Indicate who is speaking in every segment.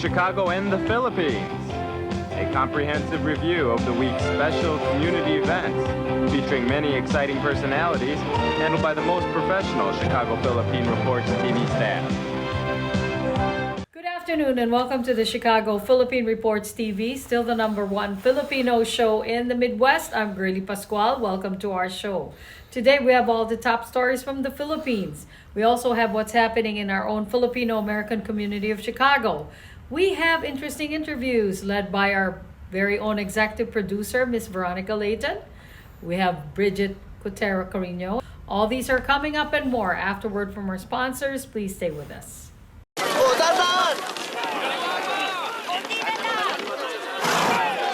Speaker 1: Chicago and the Philippines. A comprehensive review of the week's special community events, featuring many exciting personalities, handled by the most professional Chicago Philippine Reports TV staff.
Speaker 2: Good afternoon and welcome to the Chicago Philippine Reports TV, still the #1 Filipino show in the Midwest. I'm Girlie Pascual. Welcome to our show. Today we have all the top stories from the Philippines. We also have what's happening in our own Filipino American community of Chicago. We have interesting interviews led by our very own executive producer, Miss Veronica Leighton. We have Brigitte, Cueter, Carino. All these are coming up and more. Afterward from our sponsors, please stay with us.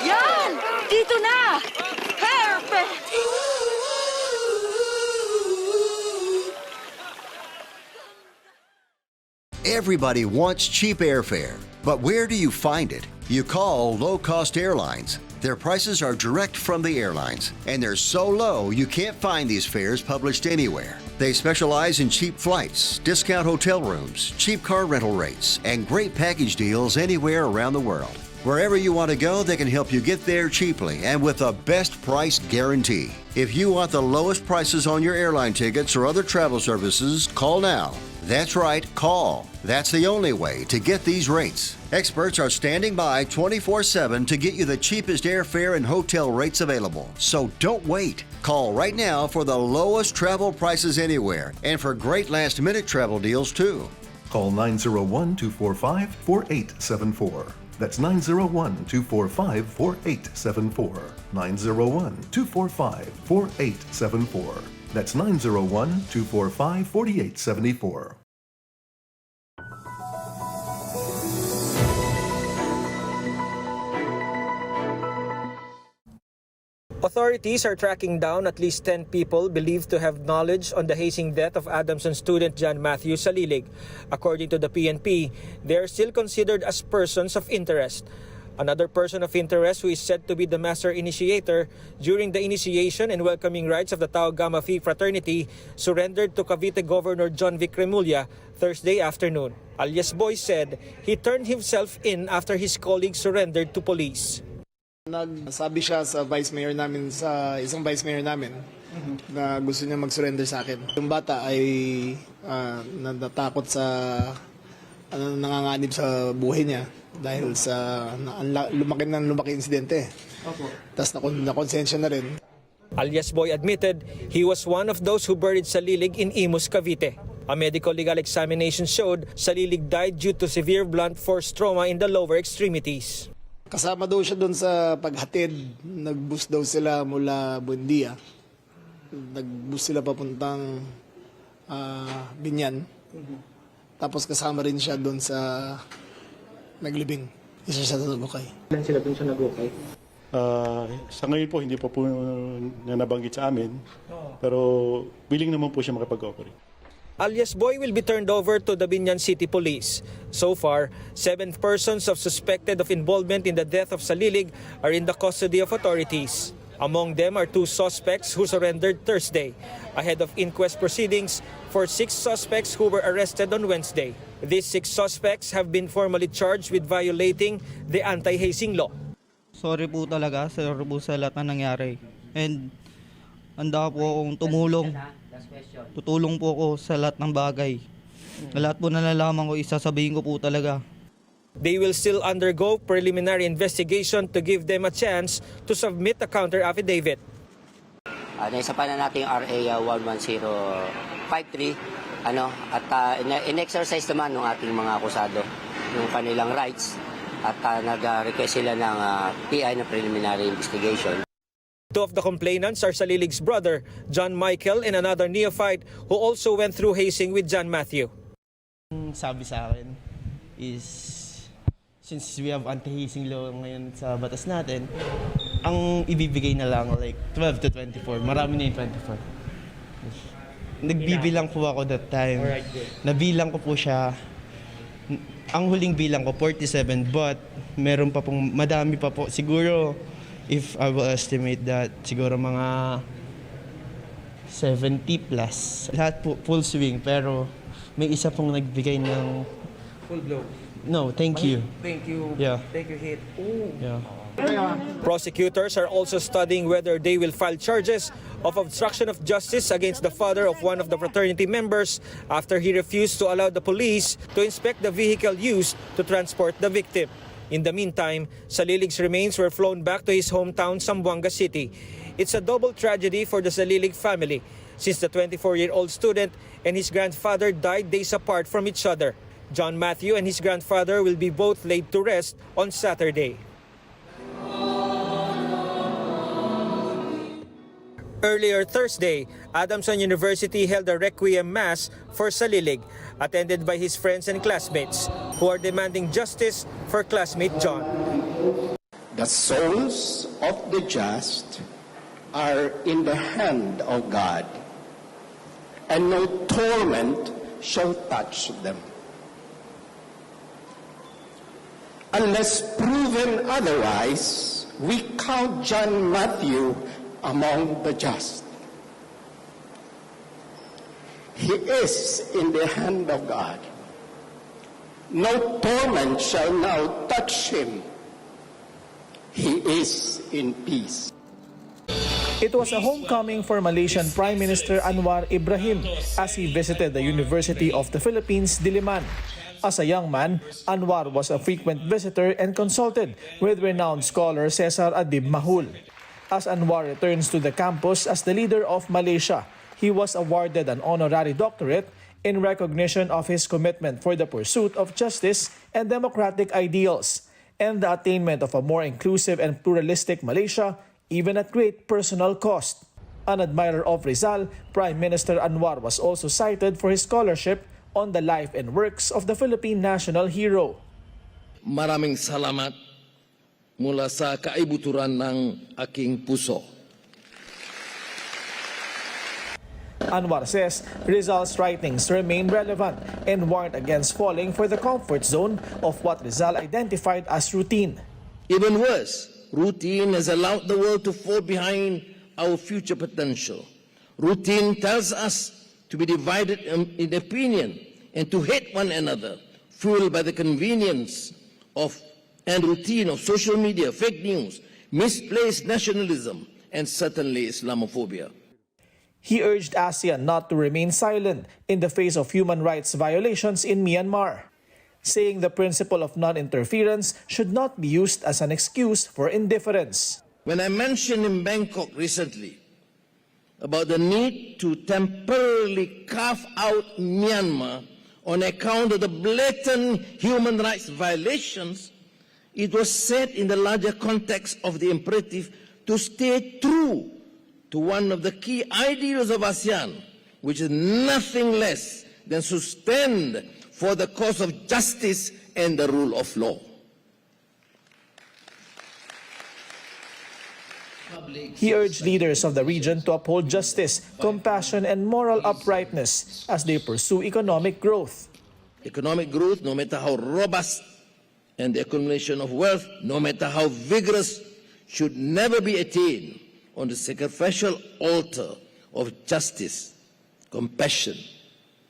Speaker 3: Yan! Dito na! Perfect!
Speaker 4: Everybody wants cheap airfare, but where do you find it? You call low-cost airlines. Their prices are direct from the airlines, and they're so low you can't find these fares published anywhere. They specialize in cheap flights, discount hotel rooms, cheap car rental rates, and great package deals anywhere around the world. Wherever you want to go, they can help you get there cheaply and with a best price guarantee. If you want the lowest prices on your airline tickets or other travel services, call now. That's right, call. That's the only way to get these rates. Experts are standing by 24/7 to get you the cheapest airfare and hotel rates available. So don't wait. Call right now for the lowest travel prices anywhere and for great last-minute travel deals too.
Speaker 5: Call 901-245-4874. That's 901-245-4874. 901-245-4874. That's 901-245-4874.
Speaker 6: Authorities are tracking down at least 10 people believed to have knowledge on the hazing death of Adamson student John Matthew sa Lilig. According to the PNP, they are still considered as persons of interest. Another person of interest who is said to be the master initiator during the initiation and welcoming rites of the Tau Gamma Phi fraternity surrendered to Cavite Governor John Vic Remulla Thursday afternoon. Alias Boy said he turned himself in after his colleague surrendered to police.
Speaker 7: Nagsabi siya sa vice mayor namin, sa isang vice mayor namin, na gusto niya mag-surrender sa akin. Yung bata ay natakot sa nanganganib sa buhay niya dahil sa lumaki insidente. Tapos nakonsensya na rin.
Speaker 6: Alias Boy admitted he was one of those who buried sa Lilig in Imus, Cavite. A medical legal examination showed sa Lilig died due to severe blunt force trauma in the lower extremities.
Speaker 7: Kasama daw siya doon sa paghatid. Nag-bus daw sila mula Buendia. Nag-bus sila papuntang Binyan. Tapos kasama rin siya doon sa naglibing. Isa siya sa nagukay.
Speaker 6: Ilan sila doon sa nagukay?
Speaker 8: Sa ngayon po, hindi pa po nabanggit sa amin. Pero willing naman po siya makipag-operate.
Speaker 6: Alias Boy will be turned over to the Binyan City Police. So far, 7 persons of suspected of involvement in the death of Salilig are in the custody of authorities. Among them are 2 suspects who surrendered Thursday, ahead of inquest proceedings for 6 suspects who were arrested on Wednesday. These 6 suspects have been formally charged with violating the anti-hazing law.
Speaker 9: Sorry po talaga, sorry po sa lahat na nangyari. And handa po akong tumulong. Tutulong po ako sa lahat ng bagay. Lahat po na nalaman ko, isasabihin ko po talaga.
Speaker 6: They will still undergo preliminary investigation to give them a chance to submit a counter affidavit.
Speaker 10: Naisa pa na natin yung RA 11053 at in-exercise naman ng ating mga akusado yung kanilang rights at nag-request sila ng PI na preliminary investigation.
Speaker 6: 2 of the complainants are Salilig's brother, John Michael, and another neophyte who also went through hazing with John Matthew.
Speaker 9: Sabi sa akin is, since we have anti-hazing law ngayon sa batas natin, ang ibibigay na lang like 12 to 24. Marami na yung 24. Nagbibilang po ako that time. Nabilang ko po siya. Ang huling bilang ko, 47, but meron pa pong, madami pa po. Siguro, if I will estimate that, siguro mga 70 plus. Lahat po full swing, pero may isa pong nagbigay ng
Speaker 6: Full blow.
Speaker 9: No, thank you.
Speaker 6: Thank you.
Speaker 9: Yeah.
Speaker 6: Thank you, hit. Oh.
Speaker 9: Yeah.
Speaker 6: Prosecutors are also studying whether they will file charges of obstruction of justice against the father of one of the fraternity members after he refused to allow the police to inspect the vehicle used to transport the victim. In the meantime, Salilig's remains were flown back to his hometown, Zamboanga City. It's a double tragedy for the Salilig family, since the 24-year-old student and his grandfather died days apart from each other. John Matthew and his grandfather will be both laid to rest on Saturday. Earlier Thursday, Adamson University held a requiem mass for Salilig, attended by his friends and classmates who are demanding justice for classmate John.
Speaker 11: The souls of the just are in the hand of God, and no torment shall touch them. Unless proven otherwise, we count John Matthew among the just. He is in the hand of God. No torment shall now touch him. He is in peace.
Speaker 12: It was a homecoming for Malaysian Prime Minister Anwar Ibrahim as he visited the University of the Philippines, Diliman. As a young man, Anwar was a frequent visitor and consulted with renowned scholar Cesar Adib Mahul. As Anwar returns to the campus as the leader of Malaysia, he was awarded an honorary doctorate in recognition of his commitment for the pursuit of justice and democratic ideals, and the attainment of a more inclusive and pluralistic Malaysia, even at great personal cost. An admirer of Rizal, Prime Minister Anwar was also cited for his scholarship on the life and works of the Philippine national hero.
Speaker 13: Maraming salamat mula sa kaibuturan ng aking puso.
Speaker 12: Anwar says Rizal's writings remain relevant and warned against falling for the comfort zone of what Rizal identified as routine.
Speaker 13: Even worse, routine has allowed the world to fall behind our future potential. Routine tells us to be divided in opinion and to hate one another, fueled by the convenience and routine of social media, fake news, misplaced nationalism, and certainly Islamophobia.
Speaker 12: He urged ASEAN not to remain silent in the face of human rights violations in Myanmar, saying the principle of non-interference should not be used as an excuse for indifference.
Speaker 13: When I mentioned in Bangkok recently about the need to temporarily carve out Myanmar on account of the blatant human rights violations, it was said in the larger context of the imperative to stay true to one of the key ideals of ASEAN, which is nothing less than to stand for the cause of justice and the rule of law.
Speaker 12: He urged leaders of the region to uphold justice, compassion, and moral uprightness as they pursue economic growth.
Speaker 13: Economic growth, no matter how robust, and the accumulation of wealth, no matter how vigorous, should never be attained on the sacrificial altar of justice, compassion,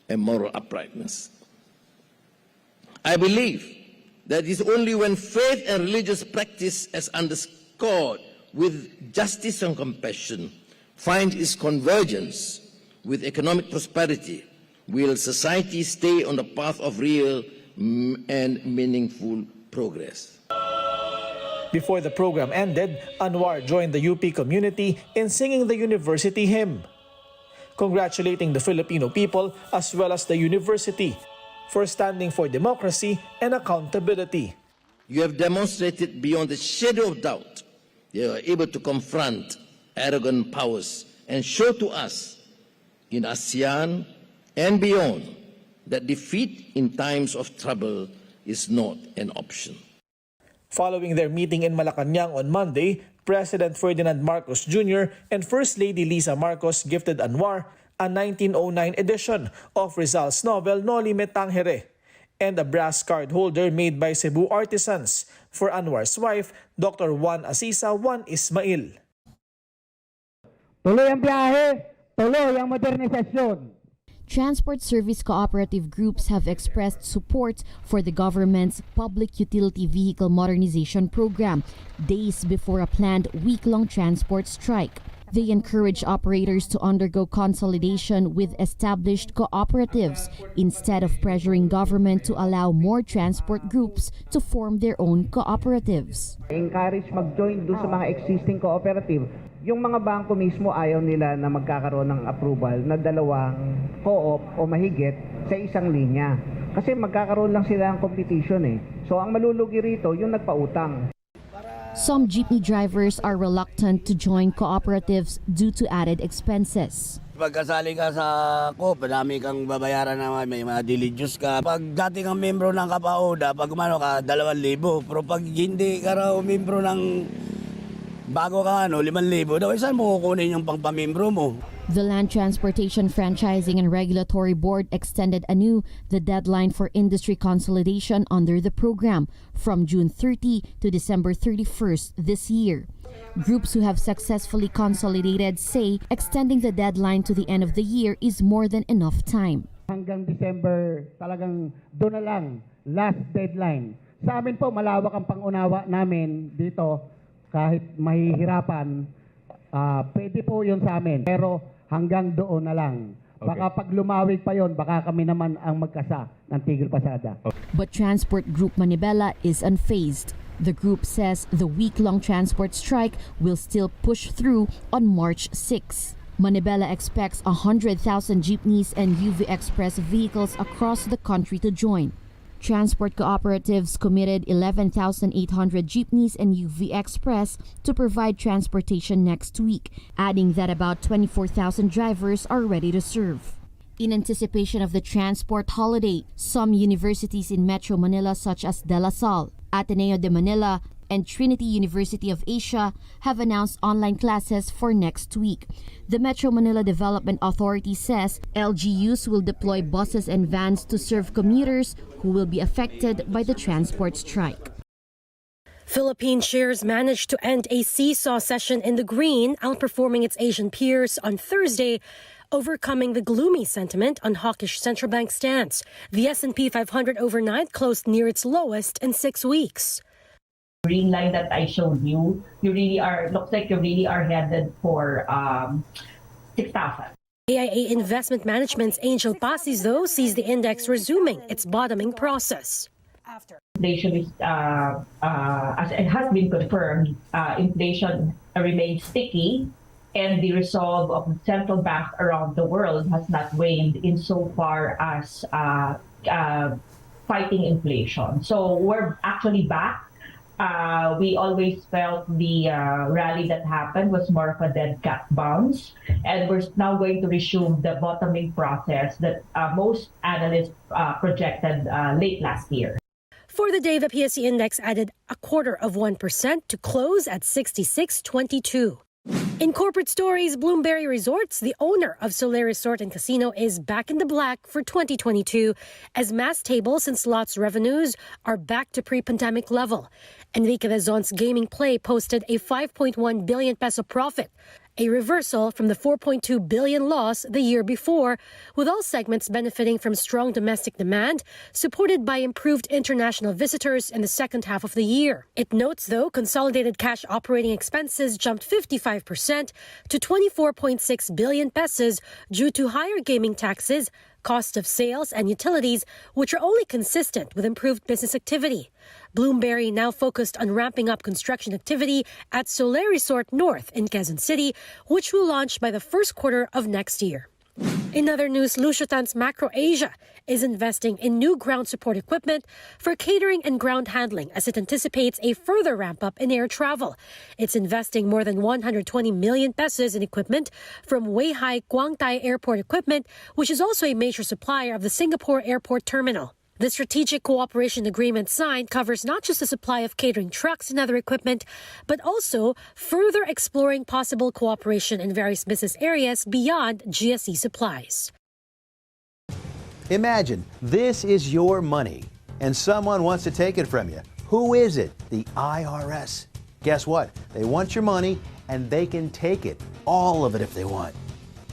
Speaker 13: and moral uprightness. I believe that it is only when faith and religious practice, as underscored with justice and compassion, find its convergence with economic prosperity, will society stay on the path of real and meaningful progress.
Speaker 12: Before the program ended, Anwar joined the UP community in singing the university hymn, congratulating the Filipino people as well as the university for standing for democracy and accountability.
Speaker 13: You have demonstrated beyond the shadow of doubt you are able to confront arrogant powers and show to us in ASEAN and beyond that defeat in times of trouble is not an option.
Speaker 12: Following their meeting in Malacanang on Monday, President Ferdinand Marcos Jr. and First Lady Lisa Marcos gifted Anwar a 1909 edition of Rizal's novel Noli Me Tangere and a brass card holder made by Cebu artisans for Anwar's wife, Dr. Juan Asisa Juan Ismail.
Speaker 14: Tuloy ang biyahe, tuloy ang modernisasyon. Transport service cooperative groups have expressed support for the government's Public Utility Vehicle Modernization Program days before a planned week-long transport strike. They encourage operators to undergo consolidation with established cooperatives instead of pressuring government to allow more transport groups to form their own cooperatives.
Speaker 15: Encourage mag-join doon sa mga existing cooperative. Yung mga bangko mismo ayaw nila na magkakaroon ng approval na dalawang co-op o mahigit sa isang linya. Kasi magkakaroon lang sila ng competition eh. So ang malulugi rito yung nagpautang.
Speaker 14: Some jeepney drivers are reluctant to join cooperatives due to added expenses.
Speaker 16: Pagkasali ka sa coop, madami kang babayaran na may mga dilidyos ka. Pag dati kang membro ng kapauda, pag umano ka, 2,000. Pero pag hindi ka raw membro ng bago ka 5,000 daw, saan mo kukunin yung pangpamembro mo?
Speaker 14: The Land Transportation Franchising and Regulatory Board extended anew the deadline for industry consolidation under the program from June 30 to December 31st this year. Groups who have successfully consolidated say extending the deadline to the end of the year is more than enough time.
Speaker 15: Hanggang December talagang doon na lang, last deadline. Sa amin po, malawak ang pangunawa namin dito. Kahit mahihirapan, pwede po yun sa amin. Pero hanggang doon na lang. Baka pag lumawig pa yon, baka kami naman ang magkasa ng tigil pasada.
Speaker 14: But Transport Group Manibela is unfazed. The group says the week-long transport strike will still push through on March 6. Manibela expects 100,000 jeepneys and UV Express vehicles across the country to join. Transport cooperatives committed 11,800 jeepneys and UV Express to provide transportation next week, adding that about 24,000 drivers are ready to serve. In anticipation of the transport holiday, some universities in Metro Manila such as De La Salle, Ateneo de Manila, and Trinity University of Asia have announced online classes for next week. The Metro Manila Development Authority says LGUs will deploy buses and vans to serve commuters who will be affected by the transport strike.
Speaker 17: Philippine shares managed to end a seesaw session in the green, outperforming its Asian peers on Thursday, overcoming the gloomy sentiment on hawkish central bank stance. The S&P 500 overnight closed near its lowest in 6 weeks.
Speaker 18: Green line that I showed you, looks like you really are headed for 6,000.
Speaker 17: AIA Investment Management's Angel Pasis, though, sees the index resuming its bottoming process.
Speaker 18: Inflation is, as it has been confirmed, inflation remains sticky, and the resolve of central banks around the world has not waned insofar as fighting inflation. So we're actually back. We always felt the rally that happened was more of a dead cat bounce, and we're now going to resume the bottoming process that most analysts projected late last year.
Speaker 17: For the day, the PSE index added 0.25% to close at 66.22. In corporate stories, Bloomberry Resorts, the owner of Soleil Resort and Casino, is back in the black for 2022 as mass tables and slots revenues are back to pre-pandemic level. Enrique Rezon's gaming play posted a 5.1 billion peso profit, a reversal from the 4.2 billion loss the year before, with all segments benefiting from strong domestic demand, supported by improved international visitors in the second half of the year. It notes, though, consolidated cash operating expenses jumped 55% to 24.6 billion pesos due to higher gaming taxes, cost of sales, and utilities, which are only consistent with improved business activity. Bloomberry now focused on ramping up construction activity at Soleil Resort North in Quezon City, which will launch by the first quarter of next year. In other news, Lusiotan's Macro Asia is investing in new ground support equipment for catering and ground handling as it anticipates a further ramp-up in air travel. It's investing more than 120 million pesos in equipment from Weihai Guangtai Airport Equipment, which is also a major supplier of the Singapore Airport Terminal. The strategic cooperation agreement signed covers not just the supply of catering trucks and other equipment, but also further exploring possible cooperation in various business areas beyond GSE supplies.
Speaker 19: Imagine this is your money and someone wants to take it from you. Who is it? The IRS. Guess what? They want your money and they can take it, all of it if they want.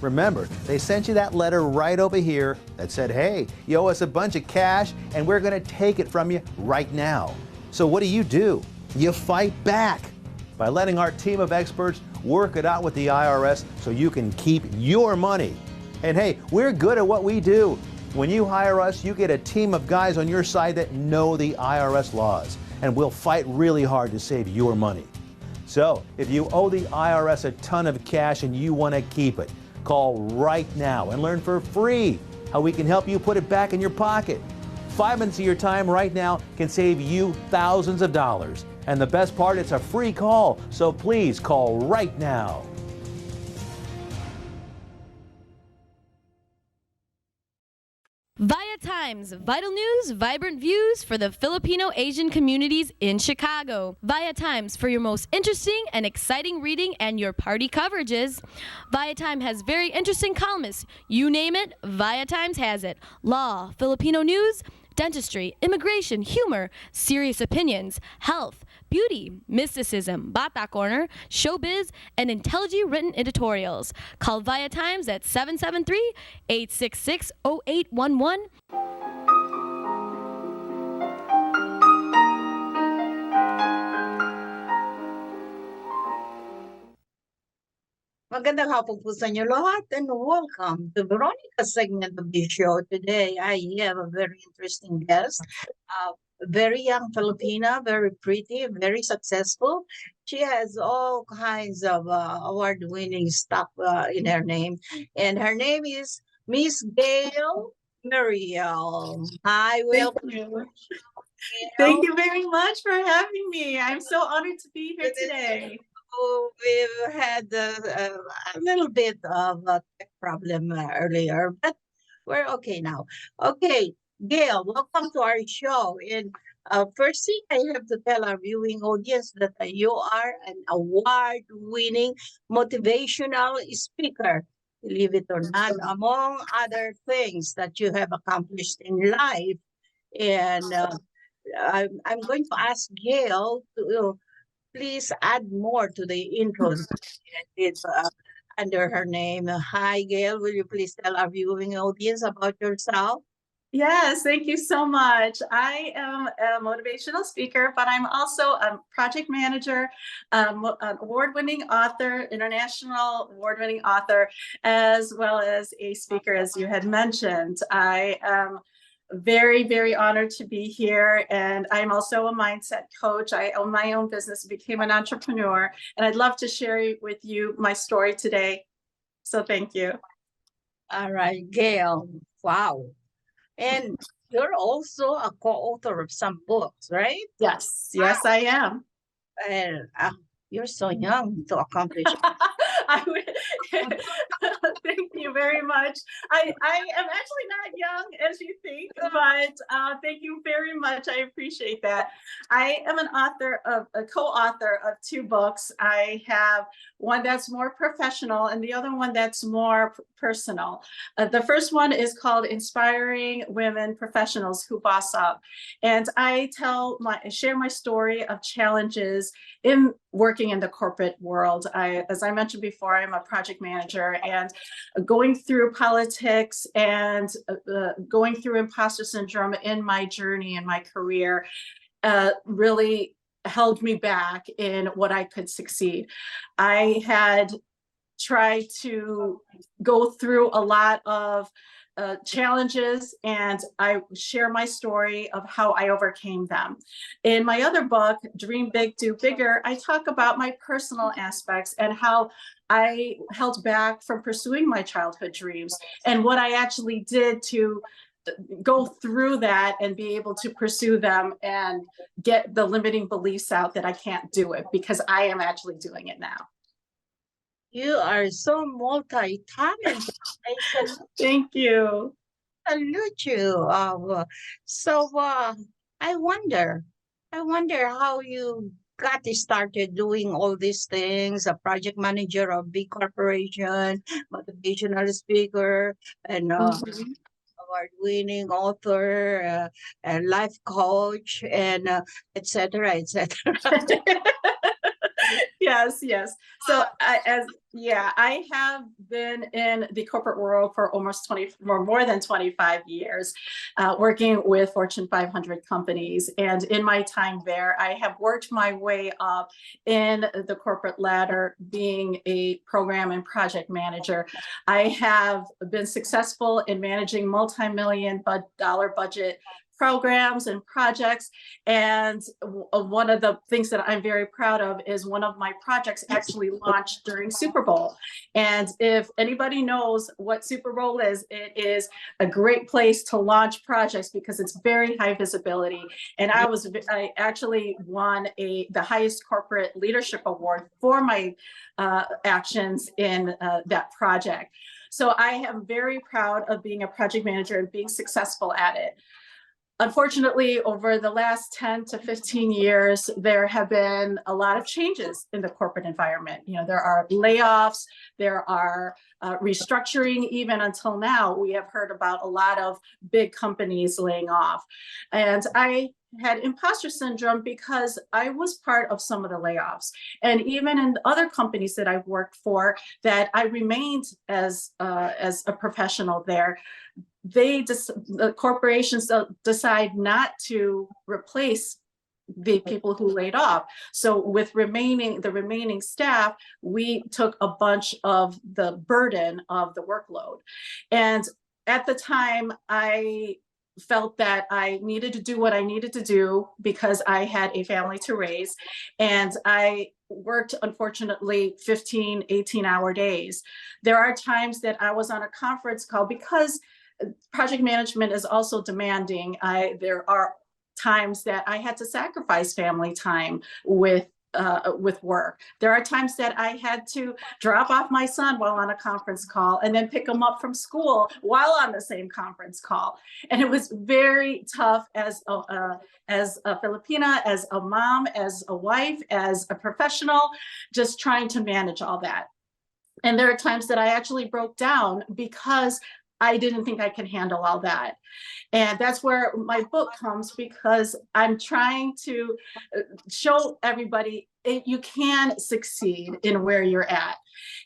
Speaker 19: Remember, they sent you that letter right over here that said, hey, you owe us a bunch of cash and we're going to take it from you right now. So what do? You fight back by letting our team of experts work it out with the IRS so you can keep your money. And hey, we're good at what we do. When you hire us, you get a team of guys on your side that know the IRS laws, and we'll fight really hard to save your money. So if you owe the IRS a ton of cash and you want to keep it, call right now and learn for free how we can help you put it back in your pocket. 5 minutes of your time right now can save you thousands of dollars. And the best part, it's a free call, so please call right now.
Speaker 20: ViaTimes, vital news, vibrant views for the Filipino Asian communities in Chicago. ViaTimes for your most interesting and exciting reading and your party coverages. ViaTime has very interesting columnists. You name it, ViaTimes has it. Law, Filipino news, dentistry, immigration, humor, serious opinions, health, beauty, mysticism, Bata Corner, showbiz, and intelligently written editorials. Call ViaTimes at 773-866-0811.
Speaker 21: Magandang hapon po sa inyo lahat and welcome to Veronica's segment of the show. Today, I have a very interesting guest, very young Filipina, very pretty, very successful. She has all kinds of award-winning stuff in her name, and her name is Miss Gail Meriel. Hi, welcome.
Speaker 22: Thank you very much for having me. I'm so honored to be here today.
Speaker 21: We've had a little bit of a tech problem earlier, but we're okay now. Okay, Gail, welcome to our show. And first thing I have to tell our viewing audience that you are an award-winning motivational speaker. Believe it or not, among other things that you have accomplished in life. And I'm going to ask Gail to please add more to the intro. It's under her name. Hi, Gail. Will you please tell our viewing audience about yourself?
Speaker 22: Yes, thank you so much. I am a motivational speaker, but I'm also a project manager, an award-winning author, international award-winning author, as well as a speaker, as you had mentioned. I am very, very honored to be here. And I'm also a mindset coach. I own my own business, became an entrepreneur, and I'd love to share with you my story today. So thank you.
Speaker 21: All right, Gail. Wow. And you're also a co-author of some books, right?
Speaker 22: Yes, yes, I am.
Speaker 21: And you're so young to accomplish.
Speaker 22: Thank you very much. I am actually not young as you think, but thank you very much. I appreciate that. I am a co-author of 2 books. I have one that's more professional and the other one that's more personal. The first one is called Inspiring Women Professionals Who Boss Up. And I share my story of challenges in working in the corporate world. As I mentioned before, I'm a project manager, and going through politics and going through imposter syndrome in my journey in my career really held me back in what I could succeed. I had tried to go through a lot of challenges, and I share my story of how I overcame them. In my other book, Dream Big, Do Bigger, I talk about my personal aspects and how I held back from pursuing my childhood dreams and what I actually did to go through that and be able to pursue them and get the limiting beliefs out that I can't do it, because I am actually doing it now.
Speaker 21: You are so multi-talented.
Speaker 22: Thank you.
Speaker 21: Salute you. So I wonder how you got started doing all these things, a project manager of big corporation, motivational speaker, and award-winning author, a life coach, and et cetera, et cetera.
Speaker 22: Yes, yes. So I have been in the corporate world for more than 25 years, working with Fortune 500 companies. And in my time there, I have worked my way up in the corporate ladder, being a program and project manager. I have been successful in managing multi-million dollar budget programs and projects. And one of the things that I'm very proud of is one of my projects actually launched during Super Bowl. And if anybody knows what Super Bowl is, it is a great place to launch projects because it's very high visibility. And I actually won the highest corporate leadership award for my actions in that project. So I am very proud of being a project manager and being successful at it. Unfortunately, over the last 10 to 15 years, there have been a lot of changes in the corporate environment. You know, there are layoffs, there are restructuring. Even until now, we have heard about a lot of big companies laying off. And I had imposter syndrome because I was part of some of the layoffs. And even in other companies that I've worked for, that I remained as a professional there, the corporations decide not to replace the people who laid off. So with the remaining staff, we took a bunch of the burden of the workload. And at the time, I felt that I needed to do what I needed to do because I had a family to raise. And I worked, unfortunately, 15, 18-hour days. There are times that I was on a conference call because project management is also demanding. There are times that I had to sacrifice family time with work. There are times that I had to drop off my son while on a conference call and then pick him up from school while on the same conference call. And it was very tough as a Filipina, as a mom, as a wife, as a professional, just trying to manage all that. And there are times that I actually broke down because I didn't think I could handle all that. And that's where my book comes, because I'm trying to show everybody you can succeed in where you're at.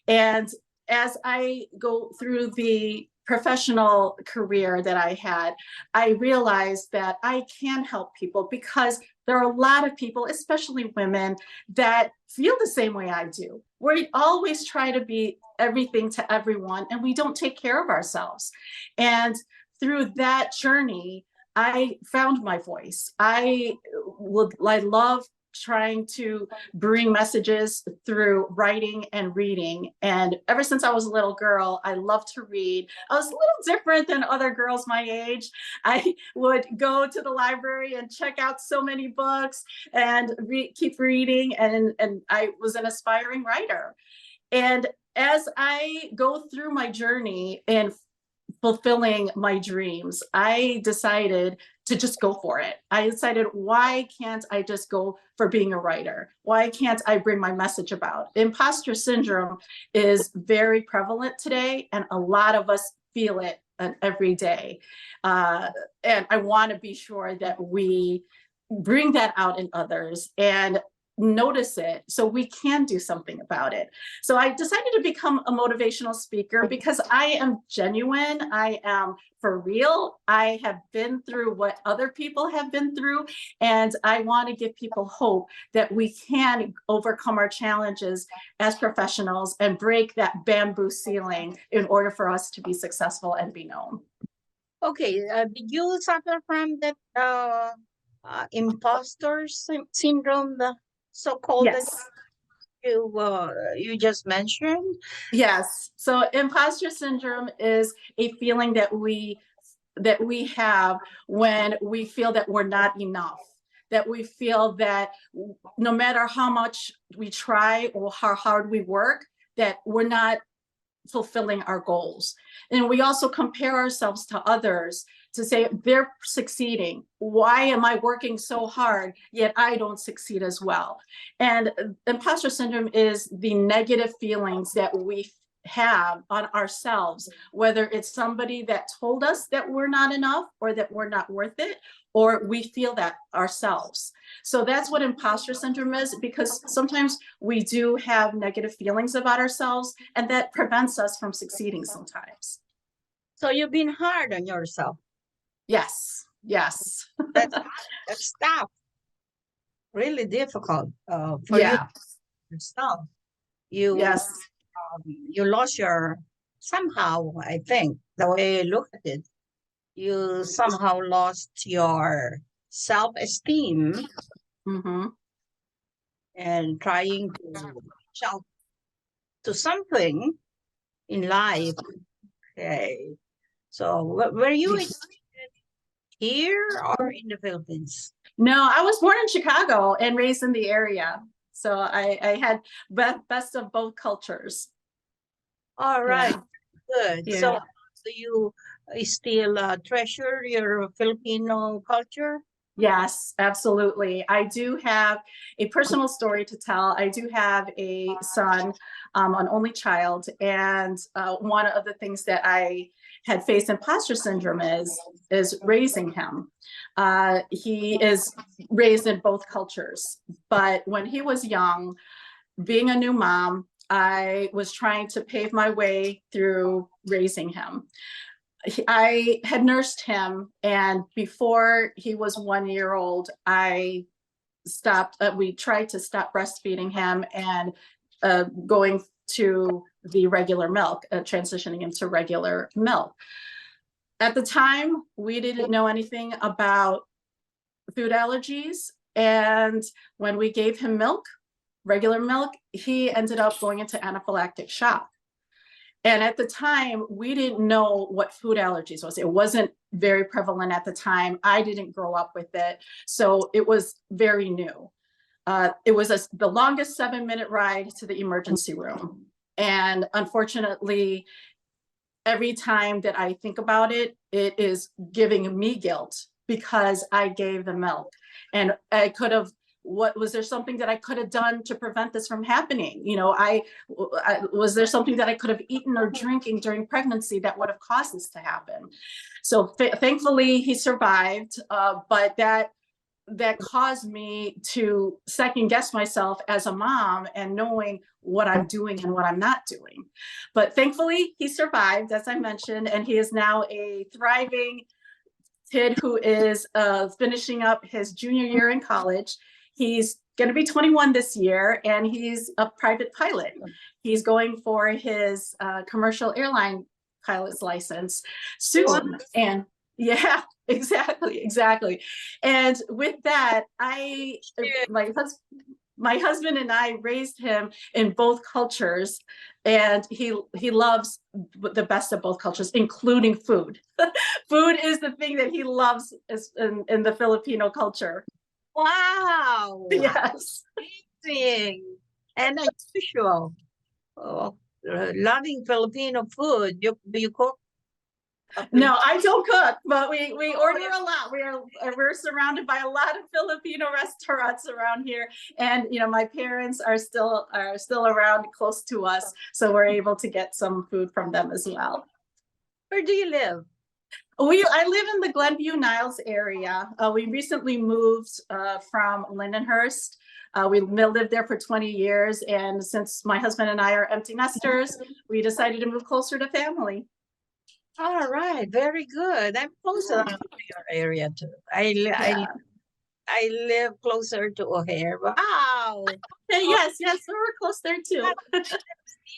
Speaker 22: And as I go through the professional career that I had, I realized that I can help people because there are a lot of people, especially women, that feel the same way I do. We always try to be everything to everyone, and we don't take care of ourselves. And through that journey, I found my voice. I love trying to bring messages through writing and reading. And ever since I was a little girl, I loved to read. I was a little different than other girls my age. I would go to the library and check out so many books and keep reading. And I was an aspiring writer. And as I go through my journey in fulfilling my dreams, I decided to just go for it. I decided, why can't I just go for being a writer? Why can't I bring my message about? Imposter syndrome is very prevalent today, and a lot of us feel it every day. And I want to be sure that we bring that out in others and notice it so we can do something about it. So I decided to become a motivational speaker because I am genuine. I am for real. I have been through what other people have been through, and I want to give people hope that we can overcome our challenges as professionals and break that bamboo ceiling in order for us to be successful and be known.
Speaker 21: Okay, did you suffer from that imposter syndrome, the so-called,
Speaker 22: Yes.
Speaker 21: that you just mentioned?
Speaker 22: Yes. So imposter syndrome is a feeling that we have when we feel that we're not enough, that we feel that no matter how much we try or how hard we work, that we're not fulfilling our goals. And we also compare ourselves to others to say, they're succeeding. Why am I working so hard, yet I don't succeed as well? And imposter syndrome is the negative feelings that we have on ourselves, whether it's somebody that told us that we're not enough or that we're not worth it, or we feel that ourselves. So that's what imposter syndrome is, because sometimes we do have negative feelings about ourselves, and that prevents us from succeeding sometimes.
Speaker 21: So you've been hard on yourself.
Speaker 22: Yes, yes.
Speaker 21: That's tough. Really difficult for you yourself.
Speaker 22: Yes.
Speaker 21: You lost your, somehow, I think, the way you look at it, you somehow lost your self-esteem and trying to reach out to something in life. Okay. So were you here or in the Philippines?
Speaker 22: No, I was born in Chicago and raised in the area. So I had best of both cultures.
Speaker 21: All right, good.
Speaker 22: Yeah.
Speaker 21: So do you still treasure your Filipino culture?
Speaker 22: Yes, absolutely. I do have a personal story to tell. I do have a son, an only child, and one of the things that I had faced imposter syndrome is raising him. He is raised in both cultures, but when he was young, being a new mom, I was trying to pave my way through raising him. I had nursed him, and before he was 1 year old, I stopped. We tried to stop breastfeeding him and going to the regular milk, transitioning him to regular milk. At the time, we didn't know anything about food allergies, and when we gave him milk, regular milk, he ended up going into anaphylactic shock. And at the time, we didn't know what food allergies was. It wasn't very prevalent at the time. I didn't grow up with it, so it was very new. It was the longest 7-minute ride to the emergency room. And unfortunately, every time that I think about it, it is giving me guilt because I gave the milk. And I could have, was there something that I could have done to prevent this from happening? You know, was there something that I could have eaten or drinking during pregnancy that would have caused this to happen? So thankfully he survived, but that caused me to second guess myself as a mom and knowing what I'm doing and what I'm not doing. But thankfully he survived, as I mentioned, and he is now a thriving kid who is finishing up his junior year in college. He's going to be 21 this year, and he's a private pilot. He's going for his commercial airline pilot's license soon. And yeah, exactly. And with that, my husband and I raised him in both cultures, and he loves the best of both cultures, including food. Food is the thing that he loves in the Filipino culture.
Speaker 21: Wow.
Speaker 22: Yes.
Speaker 21: Amazing and unusual. Loving Filipino food. Do you cook?
Speaker 22: No, I don't cook, but we order a lot. We're surrounded by a lot of Filipino restaurants around here, and you know, my parents are still around close to us, so we're able to get some food from them as well.
Speaker 21: Where do you live?
Speaker 22: I live in the Glenview Niles area. We recently moved from Lindenhurst. We lived there for 20 years, and since my husband and I are empty nesters, we decided to move closer to family.
Speaker 21: All right, very good. I'm closer to your area too. I live closer to O'Hare. Wow.
Speaker 22: Okay, yes, so we're close there too.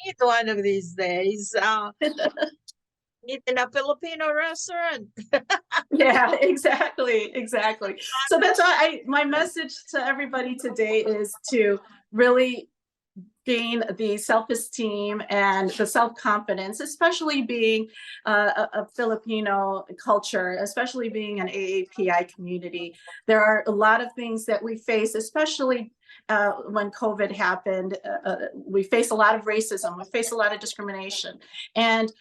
Speaker 21: Eat one of these days. Eat in a Filipino restaurant.
Speaker 22: Yeah, exactly. So that's why my message to everybody today is to really gain the self-esteem and the self-confidence, especially being a Filipino culture, especially being an AAPI community. There are a lot of things that we face, especially when COVID happened. We face a lot of racism, we face a lot of discrimination. And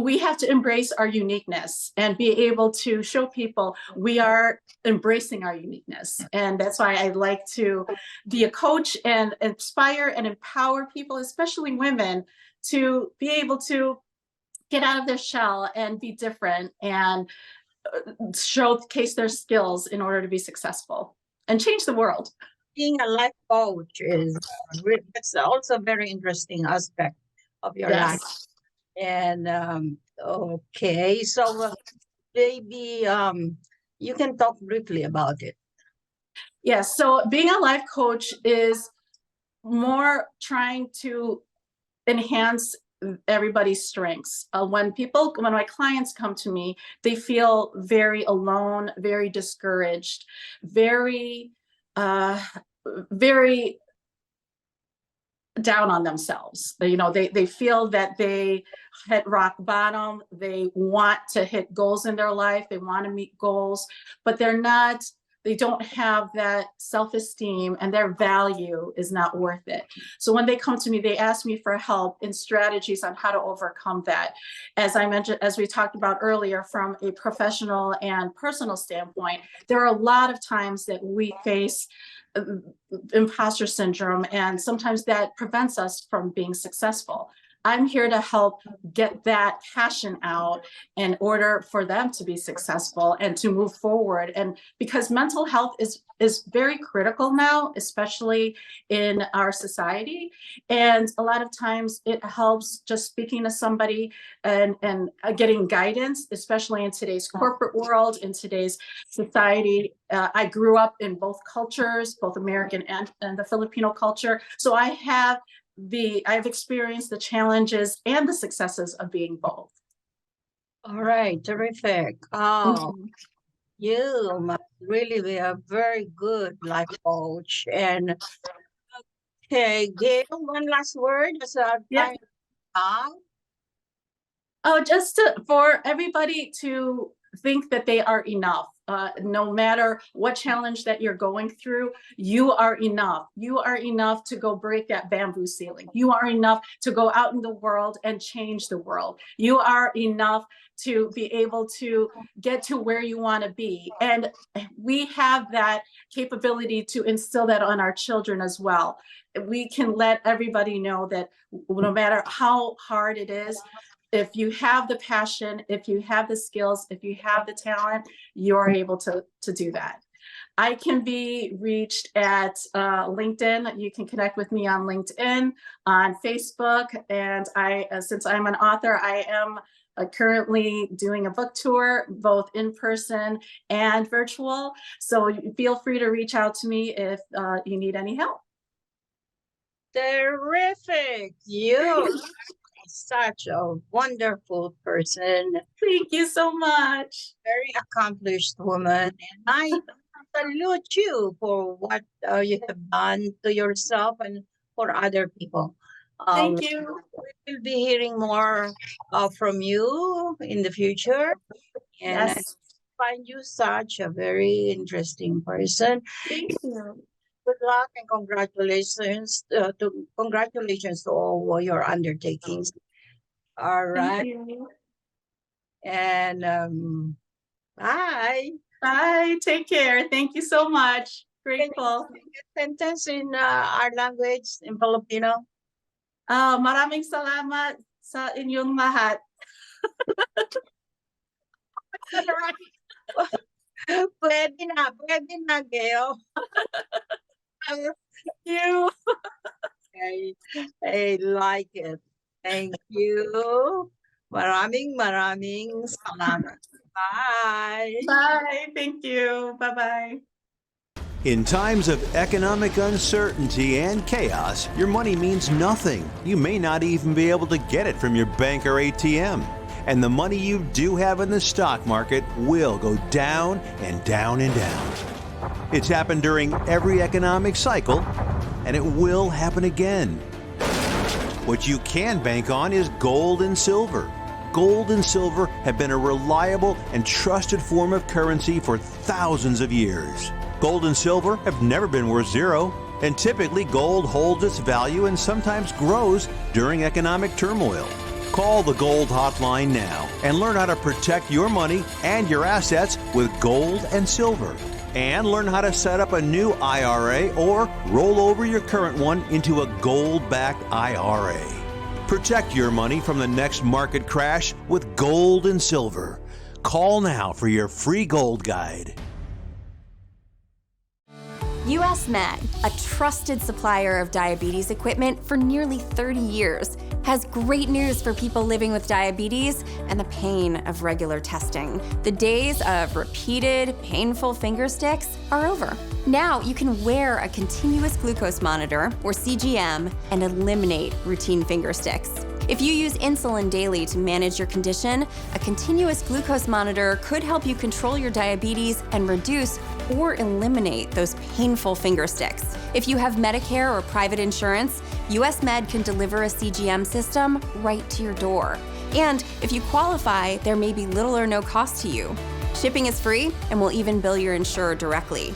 Speaker 22: we have to embrace our uniqueness and be able to show people we are embracing our uniqueness. And that's why I like to be a coach and inspire and empower people, especially women, to be able to get out of their shell and be different and showcase their skills in order to be successful and change the world.
Speaker 21: Being a life coach it's also a very interesting aspect of your life. And okay, so maybe you can talk briefly about it.
Speaker 22: Yes, so being a life coach is more trying to enhance everybody's strengths. When my clients come to me, they feel very alone, very discouraged, very down on themselves. They feel that they hit rock bottom. They want to hit goals in their life. They want to meet goals, but they don't have that self-esteem, and their value is not worth it. So when they come to me, they ask me for help in strategies on how to overcome that. As I mentioned, as we talked about earlier, from a professional and personal standpoint, there are a lot of times that we face imposter syndrome, and sometimes that prevents us from being successful. I'm here to help get that passion out in order for them to be successful and to move forward. And because mental health is very critical now, especially in our society. And a lot of times it helps just speaking to somebody and getting guidance, especially in today's corporate world, in today's society. I grew up in both cultures, both American and the Filipino culture. So I've experienced the challenges and the successes of being both.
Speaker 21: All right, terrific. You must really be a very good life coach. And okay, Gail, one last word.
Speaker 22: Just for everybody to think that they are enough. No matter what challenge that you're going through, you are enough. You are enough to go break that bamboo ceiling. You are enough to go out in the world and change the world. You are enough to be able to get to where you want to be. And we have that capability to instill that on our children as well. We can let everybody know that no matter how hard it is, if you have the passion, if you have the skills, if you have the talent, you're able to do that. I can be reached at LinkedIn. You can connect with me on LinkedIn, on Facebook. And since I'm an author, I am currently doing a book tour, both in person and virtual. So feel free to reach out to me if you need any help.
Speaker 21: Terrific. You such a wonderful person.
Speaker 22: Thank you so much.
Speaker 21: Very accomplished woman. And I salute you for what you have done to yourself and for other people.
Speaker 22: Thank you.
Speaker 21: We will be hearing more from you in the future. And
Speaker 22: Yes.
Speaker 21: I find you such a very interesting person.
Speaker 22: Thank you.
Speaker 21: Good luck and congratulations to all your undertakings. All right.
Speaker 22: Thank you.
Speaker 21: And bye.
Speaker 22: Bye. Take care. Thank you so much. Grateful.
Speaker 21: Sentence in our language, in Filipino.
Speaker 22: Maraming salamat sa inyong lahat.
Speaker 21: Pwede na, Gail.
Speaker 22: Thank you.
Speaker 21: I like it. Thank you. Maraming salamat. Bye.
Speaker 22: Bye. Thank you. Bye-bye.
Speaker 19: In times of economic uncertainty and chaos, your money means nothing. You may not even be able to get it from your bank or ATM. And the money you do have in the stock market will go down and down and down. It's happened during every economic cycle, and it will happen again. What you can bank on is gold and silver. Gold and silver have been a reliable and trusted form of currency for thousands of years. Gold and silver have never been worth zero, and typically gold holds its value and sometimes grows during economic turmoil. Call the Gold Hotline now and learn how to protect your money and your assets with gold and silver. And learn how to set up a new IRA or roll over your current one into a gold-backed IRA. Protect your money from the next market crash with gold and silver. Call now for your free gold guide.
Speaker 1: US Med, a trusted supplier of diabetes equipment for nearly 30 years, has great news for people living with diabetes and the pain of regular testing. The days of repeated, painful finger sticks are over. Now you can wear a continuous glucose monitor, or CGM, and eliminate routine finger sticks. If you use insulin daily to manage your condition, a continuous glucose monitor could help you control your diabetes and reduce or eliminate those painful finger sticks. If you have Medicare or private insurance, US Med can deliver a CGM system right to your door. And if you qualify, there may be little or no cost to you. Shipping is free, and we'll even bill your insurer directly.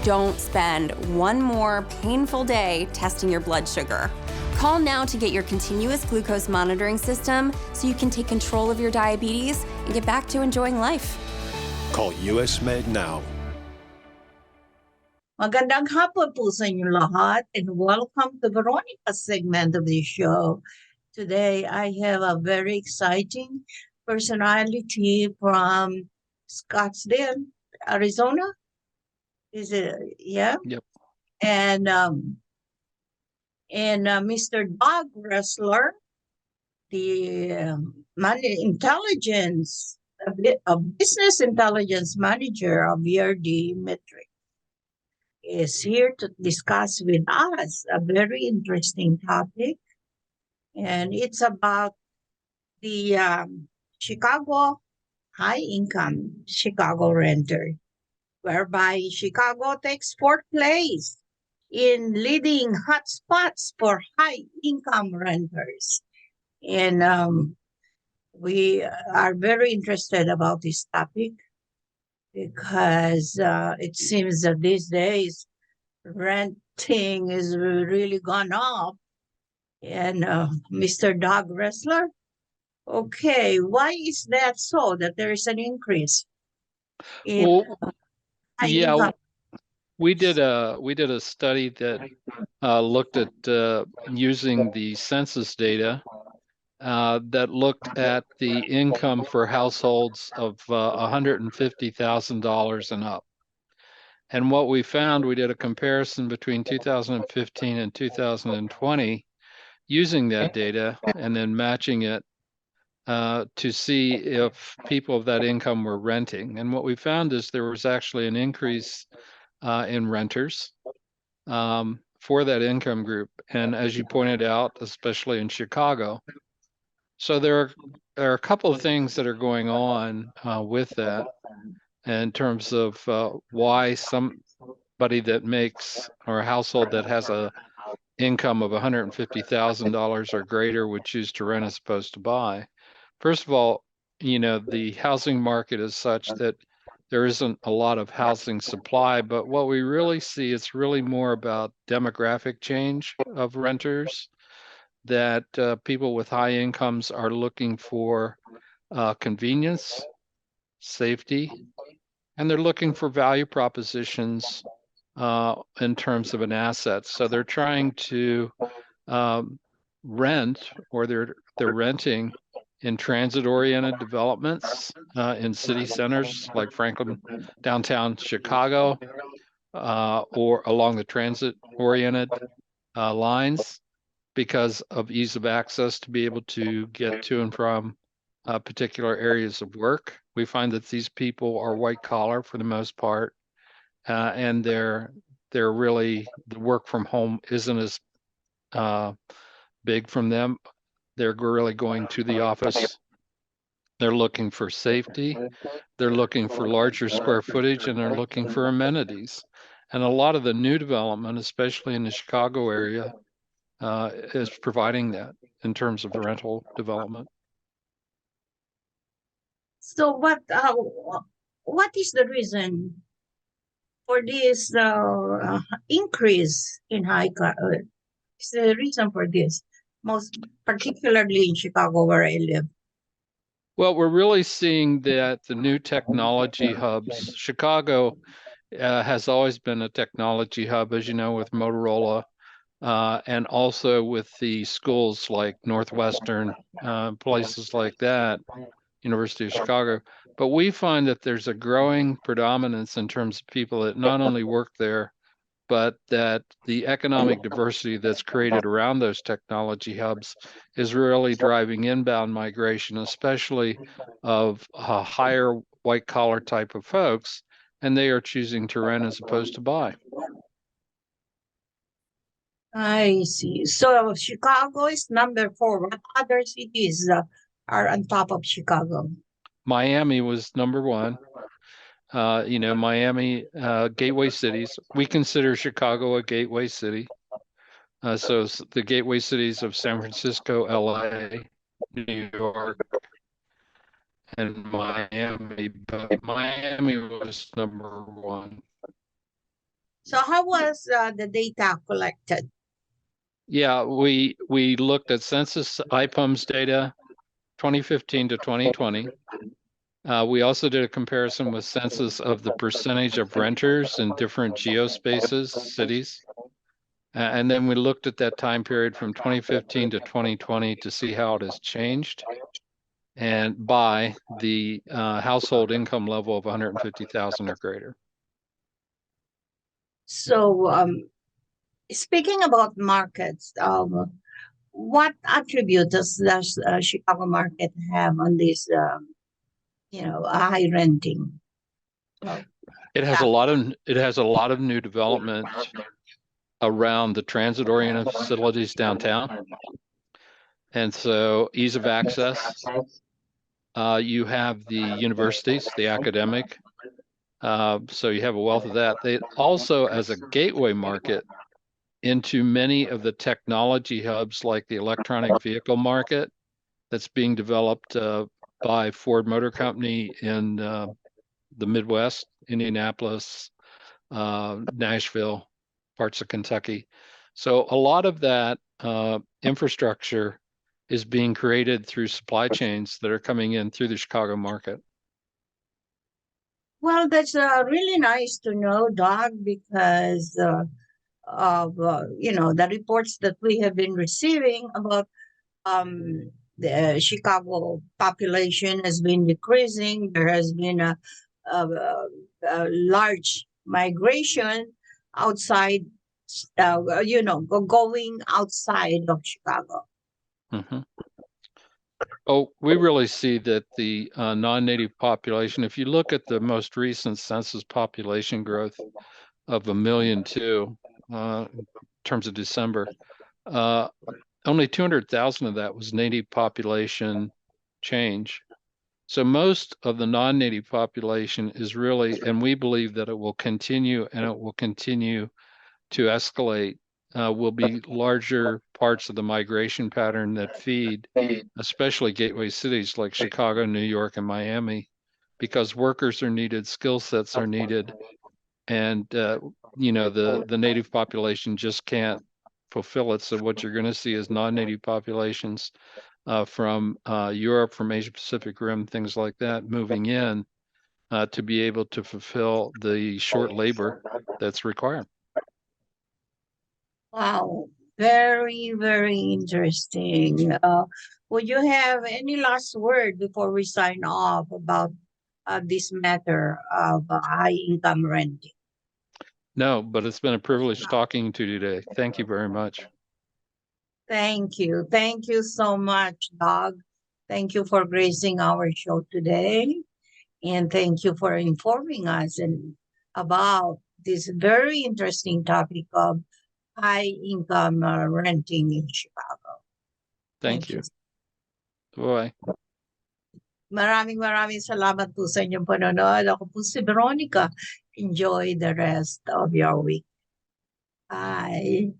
Speaker 1: Don't spend one more painful day testing your blood sugar. Call now to get your continuous glucose monitoring system so you can take control of your diabetes and get back to enjoying life.
Speaker 2: Call US Med now.
Speaker 21: Magandang hapon po sa inyo lahat, and welcome to Veronica segment of the show. Today, I have a very exciting personality from Scottsdale, Arizona. Is it? Yeah.
Speaker 2: Yep.
Speaker 21: And Mr. Doug Ressler, the intelligence, a business intelligence manager of VRD Metric, is here to discuss with us a very interesting topic. And it's about the Chicago high-income Chicago renter, whereby Chicago takes fourth place in leading hotspots for high-income renters. And we are very interested about this topic because it seems that these days renting is really gone up. And Mr. Doug Ressler, okay, why is that so, that there is an increase in
Speaker 23: yeah, we did a study that looked at using the census data that looked at the income for households of $150,000 and up. And what we found, we did a comparison between 2015 and 2020 using that data and then matching it to see if people of that income were renting. And what we found is there was actually an increase in renters for that income group. And as you pointed out, especially in Chicago. So there are a couple of things that are going on with that in terms of why somebody that makes, or a household that has a income of $150,000 or greater would choose to rent as opposed to buy. First of all, you know, the housing market is such that there isn't a lot of housing supply, but what we really see is really more about demographic change of renters, that people with high incomes are looking for convenience, safety, and they're looking for value propositions in terms of an asset. So they're trying to rent, or they're renting in transit-oriented developments in city centers like Franklin, downtown Chicago, or along the transit-oriented lines, because of ease of access to be able to get to and from particular areas of work. We find that these people are white collar for the most part, and they're really, the work from home isn't as big from them. They're really going to the office. They're looking for safety. They're looking for larger square footage, and they're looking for amenities. And a lot of the new development, especially in the Chicago area, is providing that in terms of rental development.
Speaker 21: So what is the reason for this increase in high? Is the reason for this? most particularly in Chicago where I live?
Speaker 23: Well, we're really seeing that the new technology hubs, Chicago has always been a technology hub, as you know, with Motorola, and also with the schools like Northwestern, places like that, University of Chicago. But we find that there's a growing predominance in terms of people that not only work there, but that the economic diversity that's created around those technology hubs is really driving inbound migration, especially of higher white collar type of folks, and they are choosing to rent as opposed to buy.
Speaker 21: I see. So Chicago is number 4. What other cities are on top of Chicago?
Speaker 23: Miami was number 1. Miami, gateway cities. We consider Chicago a gateway city. So the gateway cities of San Francisco, LA, New York, and Miami, but Miami was number 1.
Speaker 21: So how was the data collected?
Speaker 23: Yeah, we looked at census IPUMS data 2015 to 2020. We also did a comparison with census of the percentage of renters in different geospaces, cities. And then we looked at that time period from 2015 to 2020 to see how it has changed, and by the household income level of 150,000 or greater.
Speaker 21: So speaking about markets, what attribute does the Chicago market have on this, high renting?
Speaker 23: It has a lot of new development around the transit-oriented facilities downtown, and so ease of access. You have the universities, the academic, so you have a wealth of that. They also, as a gateway market into many of the technology hubs, like the electronic vehicle market that's being developed by Ford Motor Company in the Midwest, Indianapolis, Nashville, parts of Kentucky. So a lot of that infrastructure is being created through supply chains that are coming in through the Chicago market.
Speaker 21: Well, that's really nice to know, Doug, because of the reports that we have been receiving about the Chicago population has been decreasing. There has been a large migration outside, going outside of Chicago.
Speaker 23: Mm-hmm. Oh, we really see that the non-native population, if you look at the most recent census population growth of 1.2 million in terms of December, only 200,000 of that was native population change. So most of the non-native population is really, and we believe that it will continue, and it will continue to escalate, will be larger parts of the migration pattern that feed, especially gateway cities like Chicago, New York, and Miami, because workers are needed, skill sets are needed, and the native population just can't fulfill it. So what you're going to see is non-native populations from Europe, from Asia Pacific Rim, things like that, moving in to be able to fulfill the short labor that's required.
Speaker 21: Wow, very, very interesting. Would you have any last word before we sign off about this matter of high income renting?
Speaker 23: No, but it's been a privilege talking to you today. Thank you very much.
Speaker 21: Thank you. Thank you so much, Doug. Thank you for gracing our show today. And thank you for informing us about this very interesting topic of high income renting in Chicago.
Speaker 23: Thank you. Bye.
Speaker 21: Maraming salamat po sa inyong panonood. Ako po si Veronica. Enjoy the rest of your week. Bye.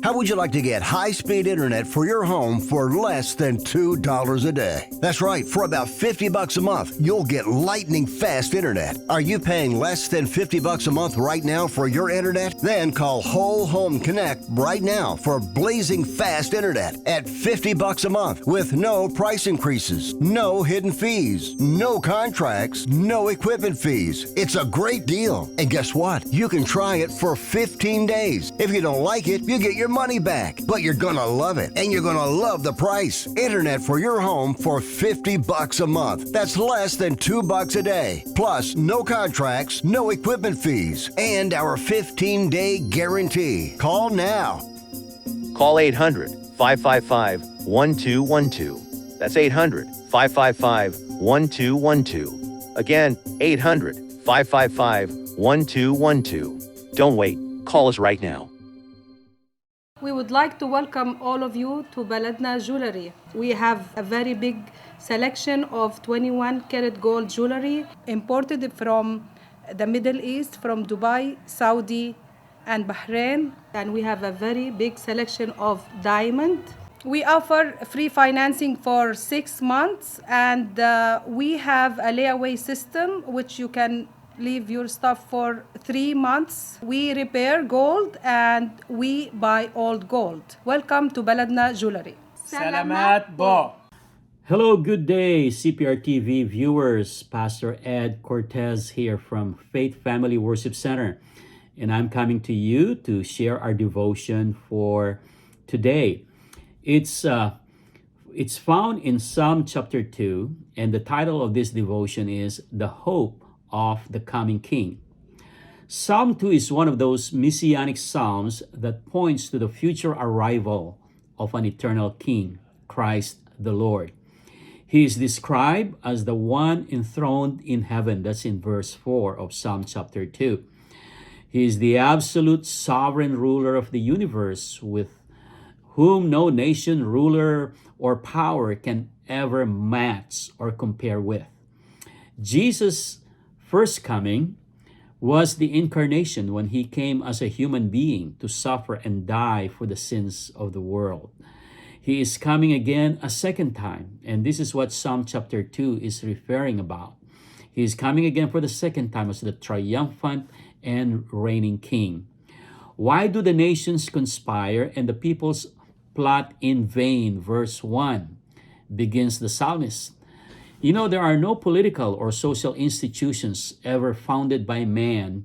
Speaker 3: How would you like to get high-speed internet for your home for less than $2 a day? That's right, for about $50 a month, you'll get lightning fast internet. Are you paying less than $50 a month right now for your internet? Then call Whole Home Connect right now for blazing fast internet at $50 a month with no price increases, no hidden fees, no contracts, no equipment fees. It's a great deal. And guess what? You can try it for 15 days. If you don't like it, you get your money back. But you're gonna love it, and you're gonna love the price. Internet for your home for $50 a month. That's less than $2 a day. Plus, no contracts, no equipment fees, and our 15-day guarantee. Call now.
Speaker 4: Call 800-555-1212. That's 800-555-1212. Again, 800-555-1212. Don't wait. Call us right now.
Speaker 5: We would like to welcome all of you to Baladna Jewelry. We have a very big selection of 21 karat gold jewelry imported from the Middle East, from Dubai, Saudi, and Bahrain. And we have a very big selection of diamond. We offer free financing for 6 months, and we have a layaway system which you can leave your stuff for 3 months. We repair gold and we buy old gold. Welcome to Baladna Jewelry.
Speaker 24: Salamat po. Hello, good day, Cprtv viewers. Pastor Ed Cortez here from Faith Family Worship Center. And I'm coming to you to share our devotion for today. It's found in Psalm chapter 2, and the title of this devotion is The Hope of the Coming King. Psalm 2 is one of those messianic psalms that points to the future arrival of an eternal king, Christ the Lord. He is described as the one enthroned in heaven. That's in verse 4 of Psalm chapter 2. He is the absolute sovereign ruler of the universe, with whom no nation, ruler, or power can ever match or compare with. Jesus' first coming was the incarnation, when he came as a human being to suffer and die for the sins of the world. He is coming again a second time, and this is what Psalm chapter 2 is referring about. He is coming again for the second time as the triumphant and reigning king. Why do the nations conspire and the peoples plot in vain? Verse 1 begins the psalmist. You know, there are no political or social institutions ever founded by man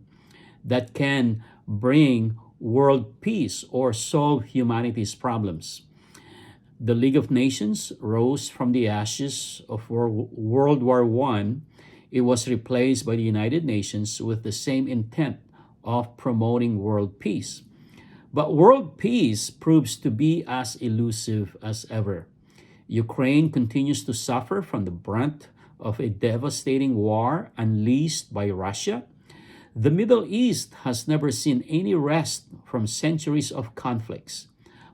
Speaker 24: that can bring world peace or solve humanity's problems. The League of Nations rose from the ashes of World War I. It was replaced by the United Nations with the same intent of promoting world peace. But world peace proves to be as elusive as ever. Ukraine continues to suffer from the brunt of a devastating war unleashed by Russia. The Middle East has never seen any rest from centuries of conflicts.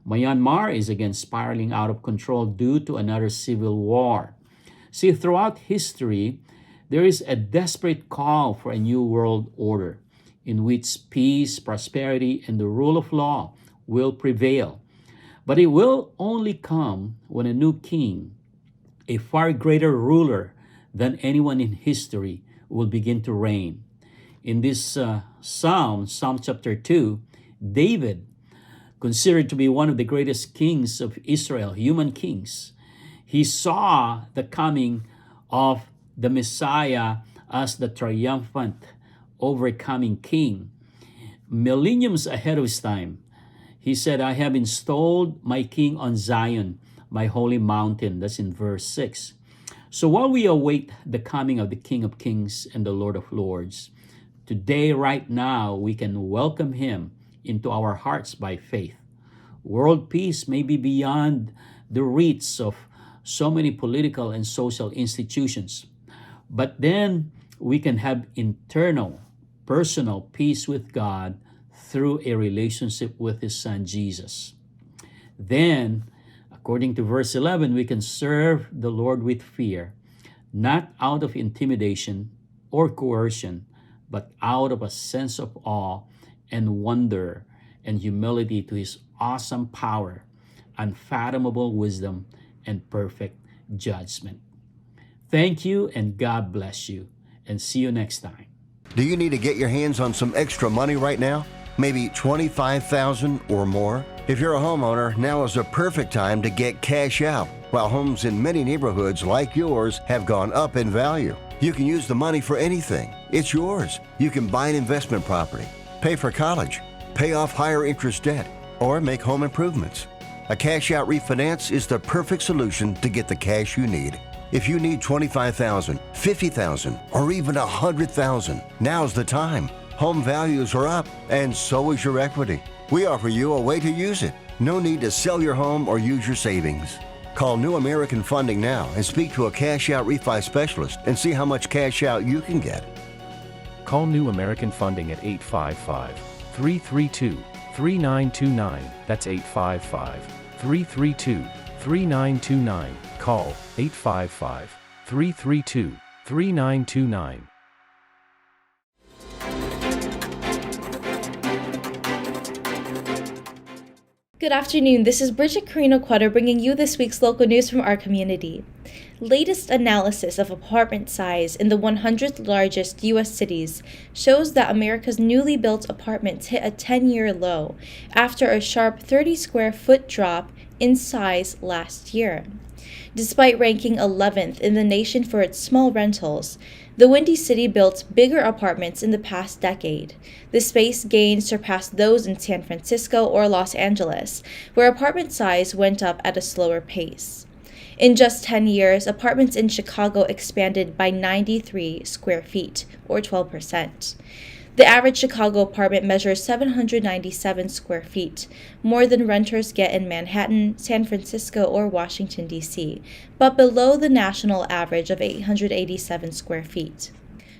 Speaker 24: Myanmar is again spiraling out of control due to another civil war. See, throughout history, there is a desperate call for a new world order in which peace, prosperity, and the rule of law will prevail. But it will only come when a new king, a far greater ruler than anyone in history, will begin to reign. In this Psalm chapter 2, David, considered to be one of the greatest kings of Israel, human kings, he saw the coming of the Messiah as the triumphant, overcoming king. Millenniums ahead of his time, he said, I have installed my king on Zion, my holy mountain. That's in verse 6. So while we await the coming of the King of Kings and the Lord of Lords, today, right now, we can welcome him into our hearts by faith. World peace may be beyond the reach of so many political and social institutions, but then we can have internal, personal peace with God through a relationship with his son Jesus. Then, according to verse 11, we can serve the Lord with fear, not out of intimidation or coercion, but out of a sense of awe and wonder and humility to His awesome power, unfathomable wisdom, and perfect judgment. Thank you, and God bless you, and see you next time.
Speaker 3: Do you need to get your hands on some extra money right now? Maybe $25,000 or more? If you're a homeowner, now is the perfect time to get cash out. While homes in many neighborhoods like yours have gone up in value, you can use the money for anything. It's yours. You can buy an investment property, pay for college, pay off higher interest debt, or make home improvements. A cash out refinance is the perfect solution to get the cash you need. If you need $25,000, $50,000, or even $100,000, now's the time. Home values are up, and so is your equity. We offer you a way to use it. No need to sell your home or use your savings. Call New American Funding now and speak to a cash out refi specialist and see how much cash out you can get.
Speaker 7: Call New American Funding at 855-332-3929. That's 855-332-3929. Call 855-332-3929.
Speaker 8: Good afternoon, this is Brigitte, Carino, Cueter bringing you this week's local news from our community. Latest analysis of apartment size in the 100 largest U.S. cities shows that America's newly built apartments hit a 10-year low after a sharp 30 square foot drop in size last year. Despite ranking 11th in the nation for its small rentals, the Windy City built bigger apartments in the past decade. The space gains surpassed those in San Francisco or Los Angeles, where apartment size went up at a slower pace. In just 10 years, apartments in Chicago expanded by 93 square feet, or 12%. The average Chicago apartment measures 797 square feet, more than renters get in Manhattan, San Francisco, or Washington, D.C., but below the national average of 887 square feet.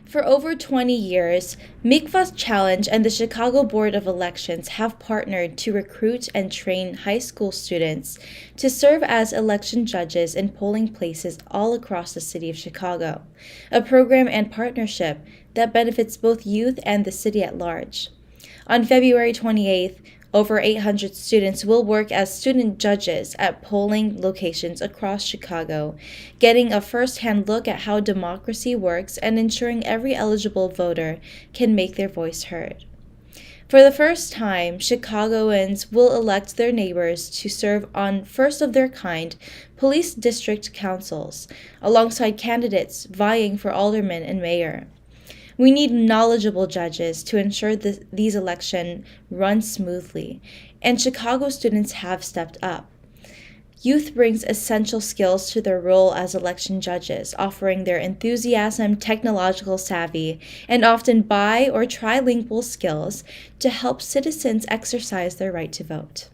Speaker 8: For over 20 years, MICVA's Challenge and the Chicago Board of Elections have partnered to recruit and train high school students to serve as election judges in polling places all across the city of Chicago, a program and partnership that benefits both youth and the city at large. On February 28th, over 800 students will work as student judges at polling locations across Chicago, getting a first-hand look at how democracy works and ensuring every eligible voter can make their voice heard. For the first time, Chicagoans will elect their neighbors to serve on first-of-their-kind police district councils, alongside candidates vying for alderman and mayor. We need knowledgeable judges to ensure that these elections run smoothly, and Chicago students have stepped up. Youth brings essential skills to their role as election judges, offering their enthusiasm, technological savvy, and often bi- or trilingual skills to help citizens exercise their right to vote.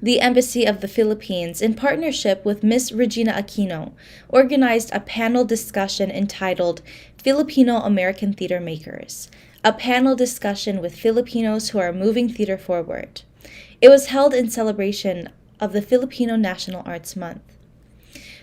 Speaker 8: The Embassy of the Philippines, in partnership with Ms. Regina Aquino, organized a panel discussion entitled Filipino American Theater Makers, a panel discussion with Filipinos who are moving theater forward. It was held in celebration of the Filipino National Arts Month.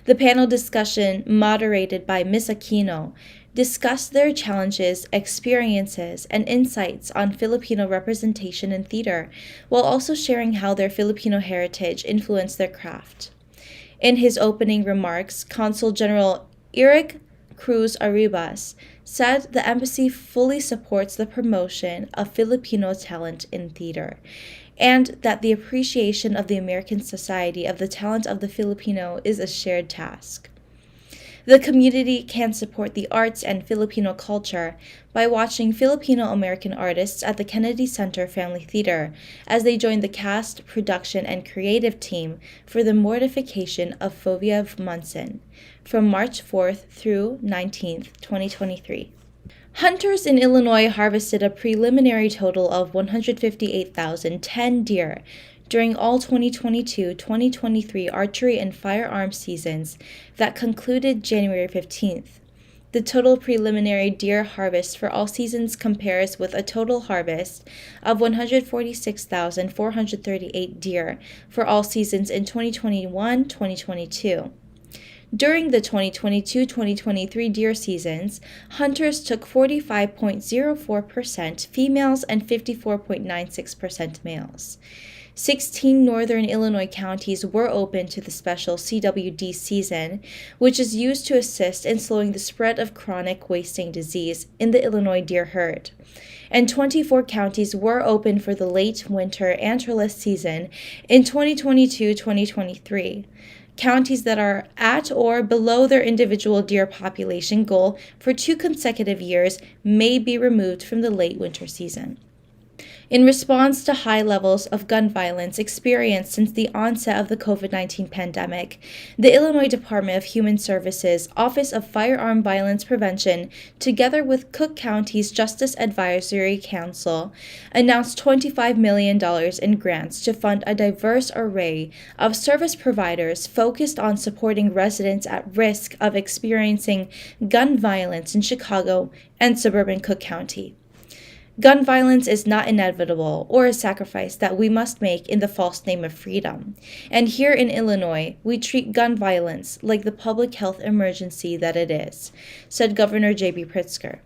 Speaker 8: The panel discussion, moderated by Ms. Aquino, discussed their challenges, experiences, and insights on Filipino representation in theater, while also sharing how their Filipino heritage influenced their craft. In his opening remarks, Consul General Eric Cruz Arribas said the embassy fully supports the promotion of Filipino talent in theater, and that the appreciation of the American society of the talent of the Filipino is a shared task. The community can support the arts and Filipino culture by watching Filipino American artists at the Kennedy Center Family Theater as they join the cast, production, and creative team for The Mortification of Fovia Munson from March 4th through 19th, 2023. Hunters in Illinois harvested a preliminary total of 158,010 deer during all 2022-2023 archery and firearms seasons that concluded January 15th. The total preliminary deer harvest for all seasons compares with a total harvest of 146,438 deer for all seasons in 2021-2022. During the 2022-2023 deer seasons, hunters took 45.04% females and 54.96% males. 16 northern Illinois counties were open to the special CWD season, which is used to assist in slowing the spread of chronic wasting disease in the Illinois deer herd. And 24 counties were open for the late winter antlerless season in 2022-2023. Counties that are at or below their individual deer population goal for 2 consecutive years may be removed from the late winter season. In response to high levels of gun violence experienced since the onset of the COVID-19 pandemic, the Illinois Department of Human Services Office of Firearm Violence Prevention, together with Cook County's Justice Advisory Council, announced $25 million in grants to fund a diverse array of service providers focused on supporting residents at risk of experiencing gun violence in Chicago and suburban Cook County. Gun violence is not inevitable or a sacrifice that we must make in the false name of freedom. And here in Illinois, we treat gun violence like the public health emergency that it is, said Governor J.B. Pritzker.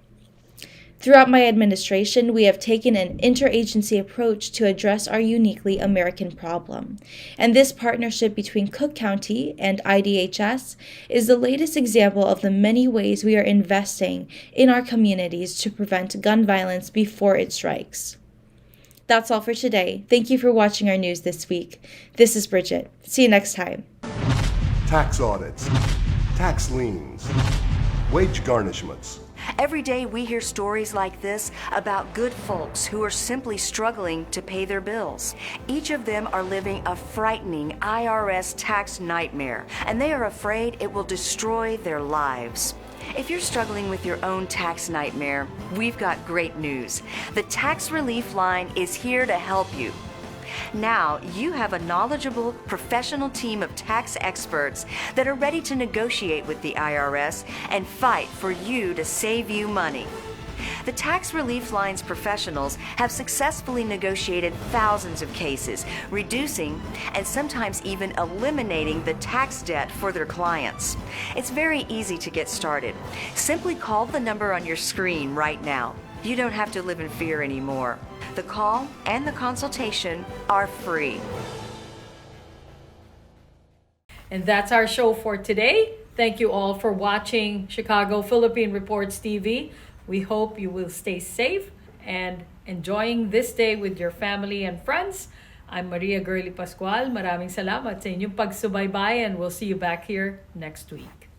Speaker 8: Throughout my administration, we have taken an interagency approach to address our uniquely American problem. And this partnership between Cook County and IDHS is the latest example of the many ways we are investing in our communities to prevent gun violence before it strikes. That's all for today. Thank you for watching our news this week. This is Brigitte. See you next time.
Speaker 6: Tax audits, tax liens, wage garnishments.
Speaker 9: Every day we hear stories like this about good folks who are simply struggling to pay their bills. Each of them are living a frightening IRS tax nightmare, and they are afraid it will destroy their lives. If you're struggling with your own tax nightmare, we've got great news. The Tax Relief Line is here to help you. Now you have a knowledgeable, professional team of tax experts that are ready to negotiate with the IRS and fight for you to save you money. The Tax Relief Line's professionals have successfully negotiated thousands of cases, reducing and sometimes even eliminating the tax debt for their clients. It's very easy to get started. Simply call the number on your screen right now. You don't have to live in fear anymore. The call and the consultation are free.
Speaker 10: And that's our show for today. Thank you all for watching Chicago Philippine Reports TV. We hope you will stay safe and enjoying this day with your family and friends. I'm Maria Girly Pascual. Maraming salamat sa inyong pagsubaybay and we'll see you back here next week.